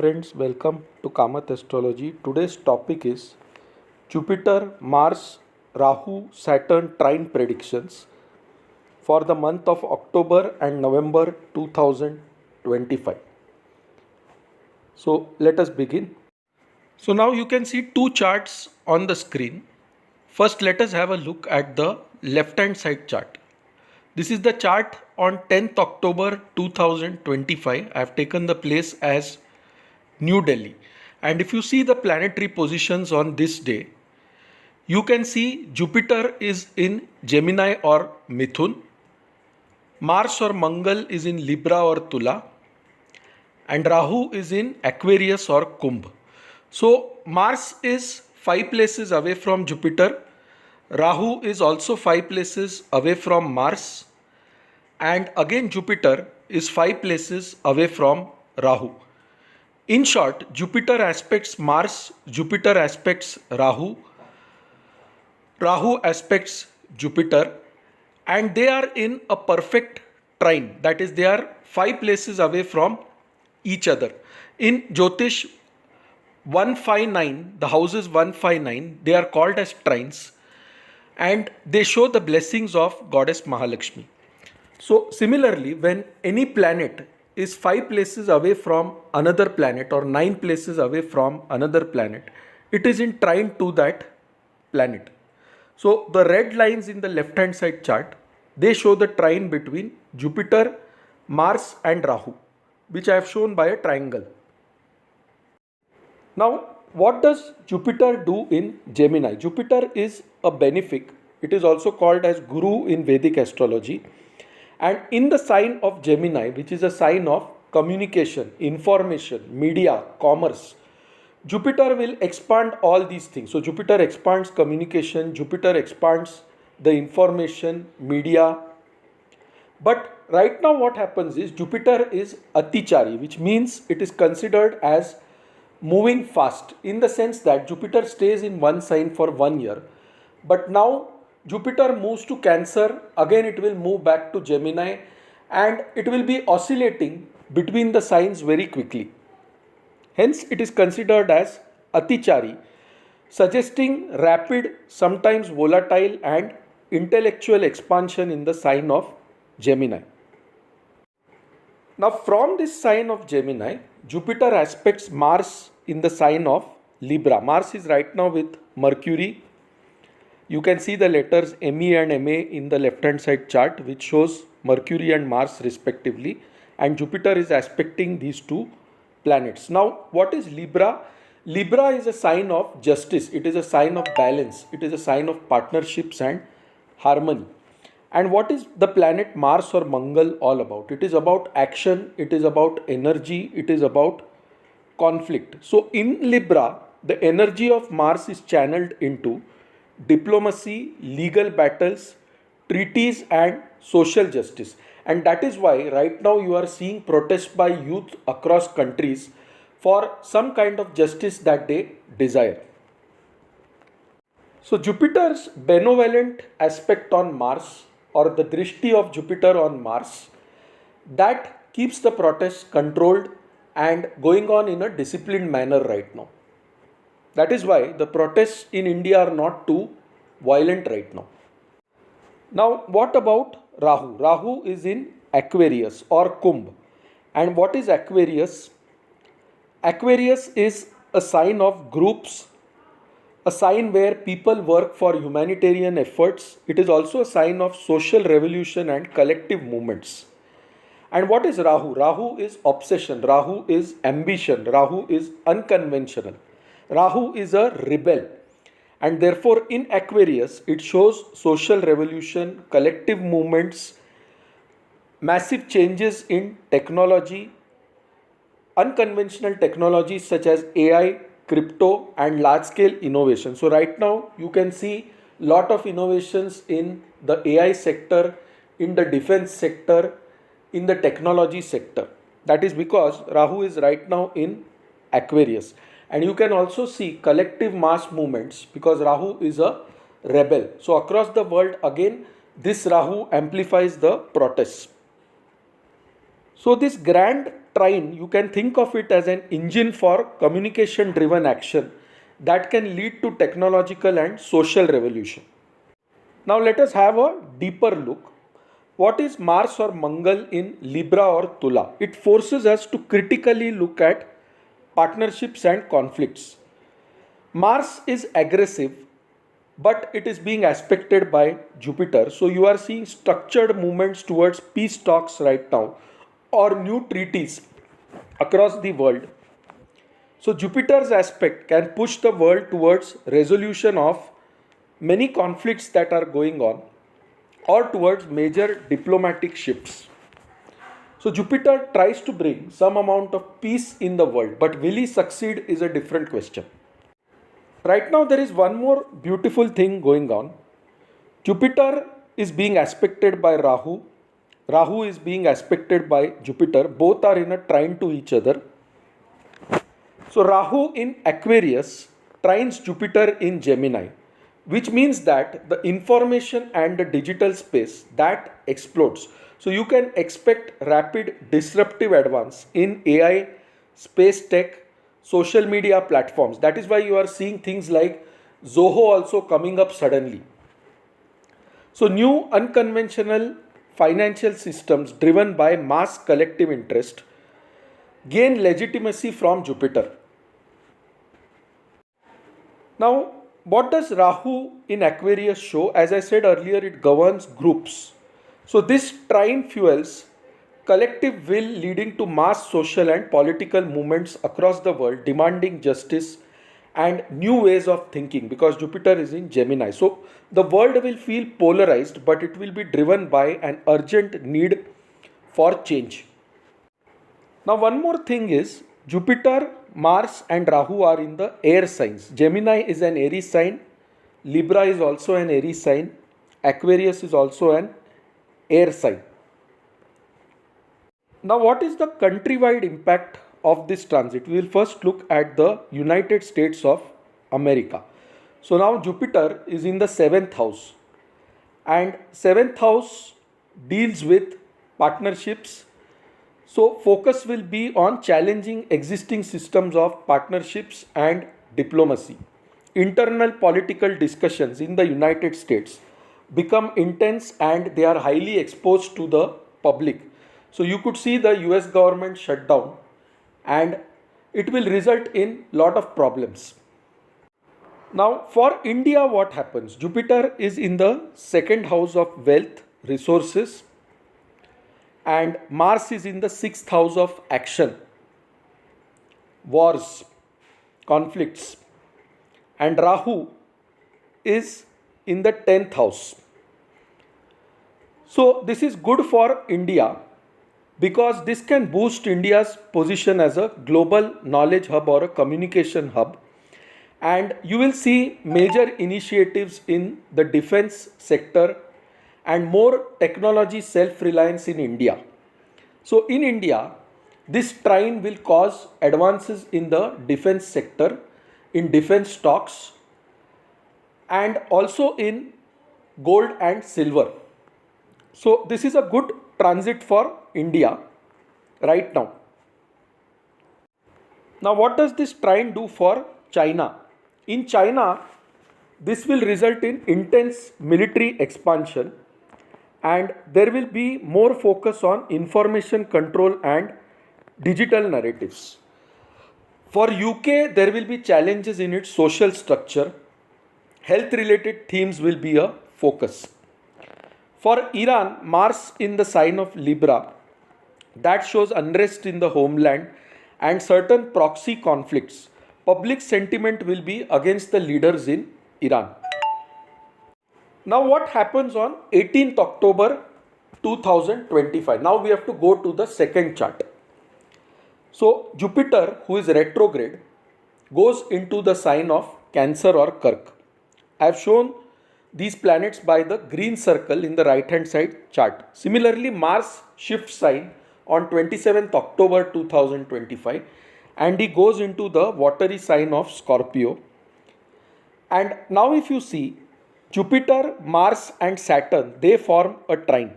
friends, welcome to Kamath Astrology. Today's topic is Jupiter, Mars, Rahu, Saturn trine predictions for the month of October and November 2025. So let us begin. So now you can see two charts on the screen. First, let us have a look at the left hand side chart. This is the chart on 10th October 2025. I have taken the place as New Delhi. And if you see the planetary positions on this day, you can see Jupiter is in Gemini or Mithun, Mars or Mangal is in Libra or Tula, and Rahu is in Aquarius or Kumbh. So Mars is 5 places away from Jupiter, Rahu is also 5 places away from Mars, and again Jupiter is 5 places away from Rahu. In short, Jupiter aspects Mars, Jupiter aspects Rahu, Rahu aspects Jupiter, and they are in a perfect trine. That is, they are 5 places away from each other. In Jyotish 159, the houses 159, they are called as trines, and they show the blessings of Goddess Mahalakshmi. So similarly, when any planet is 5 places away from another planet or 9 places away from another planet, it is in trine to that planet. So the red lines in the left hand side chart, they show the trine between Jupiter, Mars and Rahu, which I have shown by a triangle. Now, what does Jupiter do in Gemini? Jupiter is a benefic. It is also called as Guru in Vedic astrology. And in the sign of Gemini, which is a sign of communication, information, media, commerce, Jupiter will expand all these things. So Jupiter expands communication, Jupiter expands the information, media. But right now what happens is Jupiter is atichari, which means it is considered as moving fast, in the sense that Jupiter stays in one sign for 1 year. But now Jupiter moves to Cancer, again it will move back to Gemini, and it will be oscillating between the signs very quickly. Hence it is considered as atichari, suggesting rapid, sometimes volatile and intellectual expansion in the sign of Gemini. Now from this sign of Gemini, Jupiter aspects Mars in the sign of Libra. Mars is right now with Mercury. You can see the letters ME and MA in the left hand side chart, which shows Mercury and Mars respectively, and Jupiter is aspecting these two planets. Now what is Libra? Libra is a sign of justice, it is a sign of balance, it is a sign of partnerships and harmony. And what is the planet Mars or Mangal all about? It is about action, it is about energy, it is about conflict. So in Libra, the energy of Mars is channeled into diplomacy, legal battles, treaties and social justice. And that is why right now you are seeing protests by youth across countries for some kind of justice that they desire. So Jupiter's benevolent aspect on Mars, or the drishti of Jupiter on Mars, that keeps the protests controlled and going on in a disciplined manner right now. That is why the protests in India are not too violent right now. Now what about Rahu? Rahu is in Aquarius or Kumbh. And what is Aquarius? Aquarius is a sign of groups, a sign where people work for humanitarian efforts. It is also a sign of social revolution and collective movements. And what is Rahu? Rahu is obsession, Rahu is ambition, Rahu is unconventional, Rahu is a rebel. And therefore in Aquarius it shows social revolution, collective movements, massive changes in technology, unconventional technologies such as AI, crypto and large scale innovation. So right now you can see lot of innovations in the AI sector, in the defense sector, in the technology sector. That is because Rahu is right now in Aquarius. And you can also see collective mass movements because Rahu is a rebel. So across the world again this Rahu amplifies the protests. So this grand trine, you can think of it as an engine for communication driven action that can lead to technological and social revolution. Now let us have a deeper look. What is Mars or Mangal in Libra or Tula? It forces us to critically look at partnerships and conflicts. Mars is aggressive, but it is being aspected by Jupiter. So you are seeing structured movements towards peace talks right now or new treaties across the world. So Jupiter's aspect can push the world towards resolution of many conflicts that are going on or towards major diplomatic shifts. So Jupiter tries to bring some amount of peace in the world, but will he succeed is a different question. Right now, there is one more beautiful thing going on. Jupiter is being aspected by Rahu. Rahu is being aspected by Jupiter. Both are in a trine to each other. So, Rahu in Aquarius trines Jupiter in Gemini, which means that the information and the digital space that explodes. So, you can expect rapid disruptive advance in AI, space tech, social media platforms. That is why you are seeing things like Zoho also coming up suddenly. So new unconventional financial systems driven by mass collective interest gain legitimacy from Jupiter. Now, what does Rahu in Aquarius show? As I said earlier, it governs groups. So this trine fuels collective will leading to mass social and political movements across the world demanding justice and new ways of thinking because Jupiter is in Gemini. So the world will feel polarized, but it will be driven by an urgent need for change. Now one more thing is Jupiter, Mars and Rahu are in the air signs. Gemini is an airy sign, Libra is also an airy sign, Aquarius is also an air sign. Now, what is the countrywide impact of this transit? We will first look at the United States of America. So now Jupiter is in the 7th house, and 7th house deals with partnerships. So focus will be on challenging existing systems of partnerships and diplomacy. Internal political discussions in the United States become intense and they are highly exposed to the public. So you could see the US government shut down and it will result in lot of problems. Now for India, what happens? Jupiter is in the 2nd house of wealth, resources, and Mars is in the 6th house of action, wars, conflicts, and Rahu is in the 10th house. So this is good for India because this can boost India's position as a global knowledge hub or a communication hub. And you will see major initiatives in the defense sector and more technology self-reliance in India. So in India, this trine will cause advances in the defense sector, in defense stocks, and also in gold and silver. So this is a good transit for India right now. Now what does this trine do for China? In China, this will result in intense military expansion and there will be more focus on information control and digital narratives. For UK, there will be challenges in its social structure. Health related themes will be a focus. For Iran, Mars in the sign of Libra, that shows unrest in the homeland and certain proxy conflicts. Public sentiment will be against the leaders in Iran. Now what happens on 18th October 2025? Now we have to go to the second chart. So Jupiter, who is retrograde, goes into the sign of Cancer or Kark. I have shown these planets by the green circle in the right hand side chart. Similarly, Mars shifts sign on 27th October 2025 and he goes into the watery sign of Scorpio. And now if you see Jupiter, Mars and Saturn, they form a trine.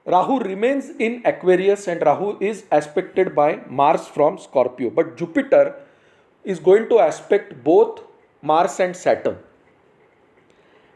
Rahu remains in Aquarius and Rahu is aspected by Mars from Scorpio. But Jupiter is going to aspect both Mars and Saturn.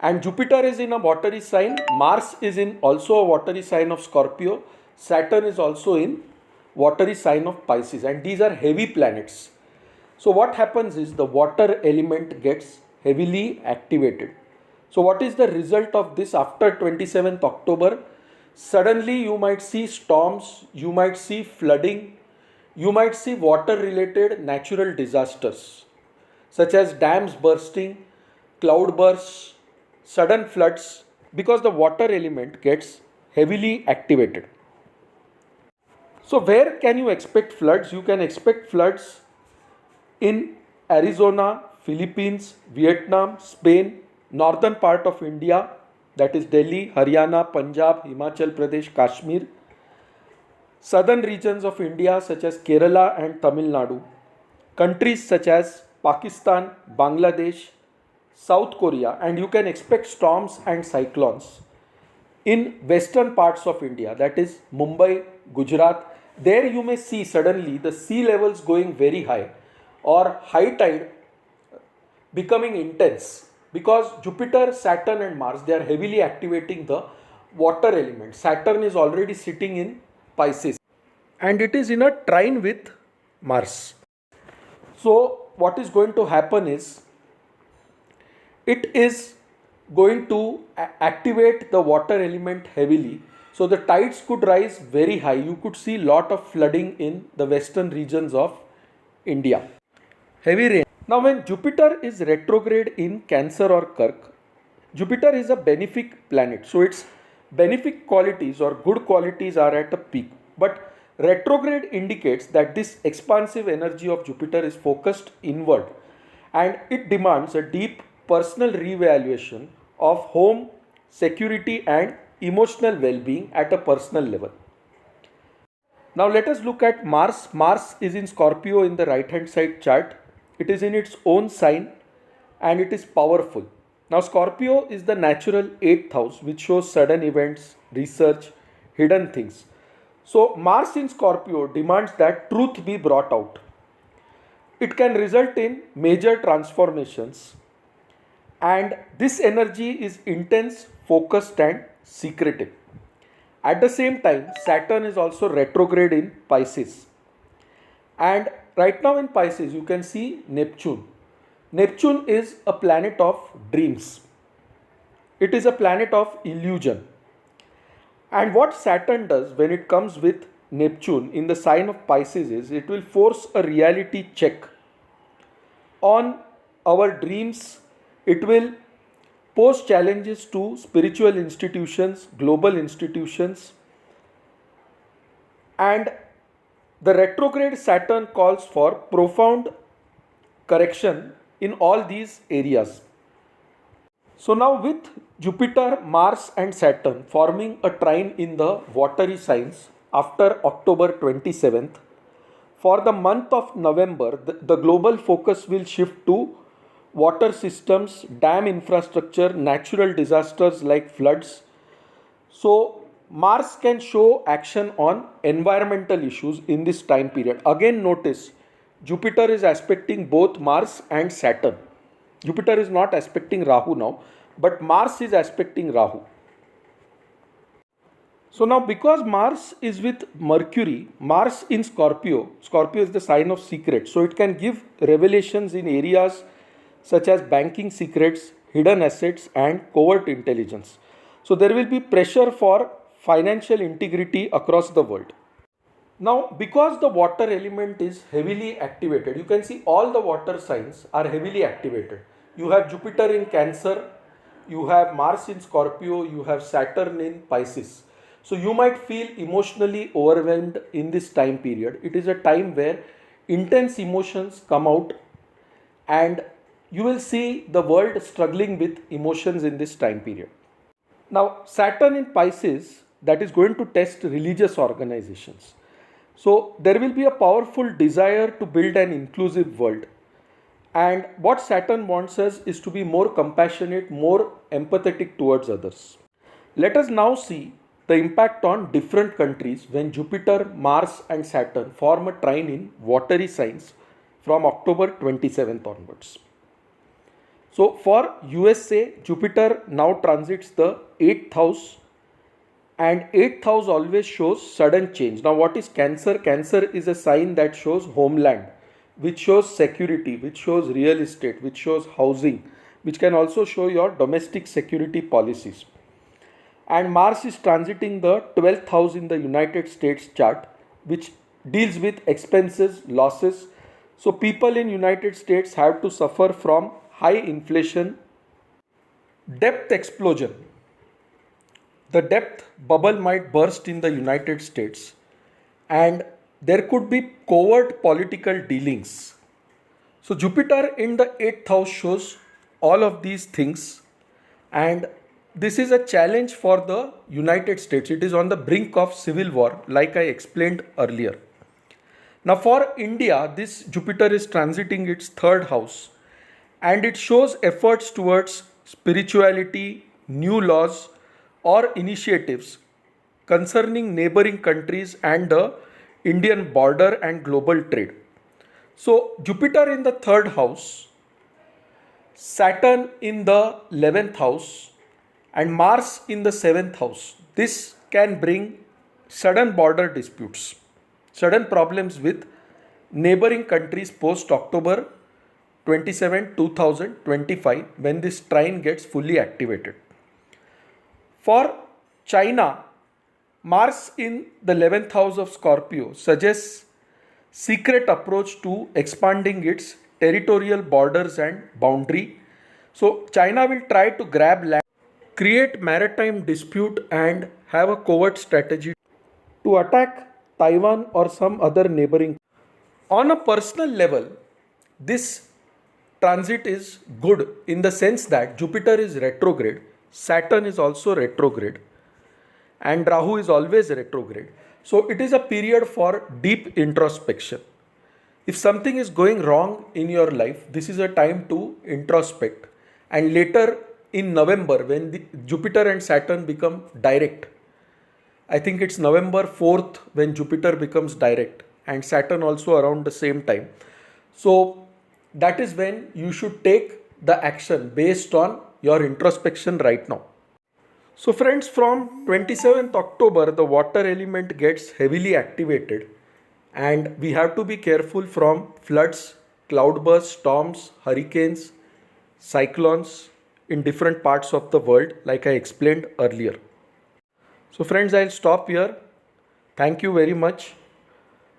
And Jupiter is in a watery sign, Mars is in also a watery sign of Scorpio, Saturn is also in watery sign of Pisces, and these are heavy planets. So what happens is the water element gets heavily activated. So what is the result of this after 27th October? Suddenly you might see storms, you might see flooding, you might see water related natural disasters such as dams bursting, cloud bursts, sudden floods, because the water element gets heavily activated. So where can you expect floods? You can expect floods in Arizona, Philippines, Vietnam, Spain, northern part of India, that is Delhi, Haryana, Punjab, Himachal Pradesh, Kashmir, southern regions of India such as Kerala and Tamil Nadu, countries such as Pakistan, Bangladesh, South Korea, and you can expect storms and cyclones in western parts of India, that is Mumbai, Gujarat. There you may see suddenly the sea levels going very high or high tide becoming intense, because Jupiter, Saturn and Mars, they are heavily activating the water element. Saturn is already sitting in Pisces and it is in a trine with Mars. So what is going to happen is it is going to activate the water element heavily. So the tides could rise very high. You could see lot of flooding in the western regions of India. Heavy rain. Now when Jupiter is retrograde in Cancer or Kark, Jupiter is a benefic planet. So its benefic qualities or good qualities are at a peak. But retrograde indicates that this expansive energy of Jupiter is focused inward and it demands a deep personal reevaluation of home, security and emotional well-being at a personal level. Now let us look at Mars. Mars is in Scorpio in the right hand side chart. It is in its own sign and it is powerful. Now Scorpio is the natural 8th house which shows sudden events, research, hidden things. So Mars in Scorpio demands that truth be brought out. It can result in major transformations, and this energy is intense, focused and secretive. At the same time, Saturn is also retrograde in Pisces. And right now in Pisces, you can see Neptune. Neptune is a planet of dreams. It is a planet of illusion. And what Saturn does when it comes with Neptune in the sign of Pisces is it will force a reality check on our dreams. It will pose challenges to spiritual institutions, global institutions, and the retrograde Saturn calls for profound correction in all these areas. So now with Jupiter, Mars and Saturn forming a trine in the watery signs after October 27th, for the month of November, the global focus will shift to water systems, dam infrastructure, natural disasters like floods. So Mars can show action on environmental issues in this time period. Again notice, Jupiter is aspecting both Mars and Saturn. Jupiter is not aspecting Rahu now, but Mars is aspecting Rahu. So now because Mars is with Mercury, Mars in Scorpio, Scorpio is the sign of secret. So it can give revelations in areas such as banking secrets, hidden assets and covert intelligence. So there will be pressure for financial integrity across the world. Now because the water element is heavily activated, you can see all the water signs are heavily activated. You have Jupiter in Cancer, you have Mars in Scorpio, you have Saturn in Pisces. So you might feel emotionally overwhelmed in this time period. It is a time where intense emotions come out and you will see the world struggling with emotions in this time period. Now Saturn in Pisces, that is going to test religious organizations. So there will be a powerful desire to build an inclusive world. And what Saturn wants us is to be more compassionate, more empathetic towards others. Let us now see the impact on different countries when Jupiter, Mars and Saturn form a trine in watery signs from October 27th onwards. So for USA, Jupiter now transits the 8th house, and 8th house always shows sudden change. Now what is Cancer? Cancer is a sign that shows homeland, which shows security, which shows real estate, which shows housing, which can also show your domestic security policies. And Mars is transiting the 12th house in the United States chart, which deals with expenses, losses. So people in United States have to suffer from high inflation, debt explosion. The debt bubble might burst in the United States, and there could be covert political dealings. So Jupiter in the 8th house shows all of these things, and this is a challenge for the United States. It is on the brink of civil war, like I explained earlier. Now for India, this Jupiter is transiting its 3rd house, and it shows efforts towards spirituality, new laws or initiatives concerning neighboring countries and the Indian border and global trade. So Jupiter in the 3rd house, Saturn in the 11th house and Mars in the 7th house. This can bring sudden border disputes, sudden problems with neighboring countries post October 27, 2025 when this trine gets fully activated. For China, Mars in the 11th house of Scorpio suggests secret approach to expanding its territorial borders and boundary. So China will try to grab land, create maritime dispute and have a covert strategy to attack Taiwan or some other neighboring. On a personal level, this transit is good in the sense that Jupiter is retrograde, Saturn is also retrograde, and Rahu is always retrograde. So it is a period for deep introspection. If something is going wrong in your life, this is a time to introspect. And later in November, when the Jupiter and Saturn become direct, I think it's November 4th when Jupiter becomes direct and Saturn also around the same time. So that is when you should take the action based on your introspection right now. So friends, from 27th October, the water element gets heavily activated and we have to be careful from floods, cloudbursts, storms, hurricanes, cyclones in different parts of the world, like I explained earlier. So friends, I'll stop here. Thank you very much.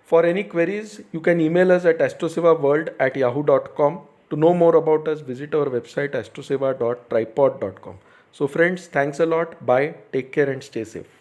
For any queries, you can email us at astrosevaworld@yahoo.com. To know more about us, visit our website astroseva.tripod.com. So friends, thanks a lot. Bye. Take care and stay safe.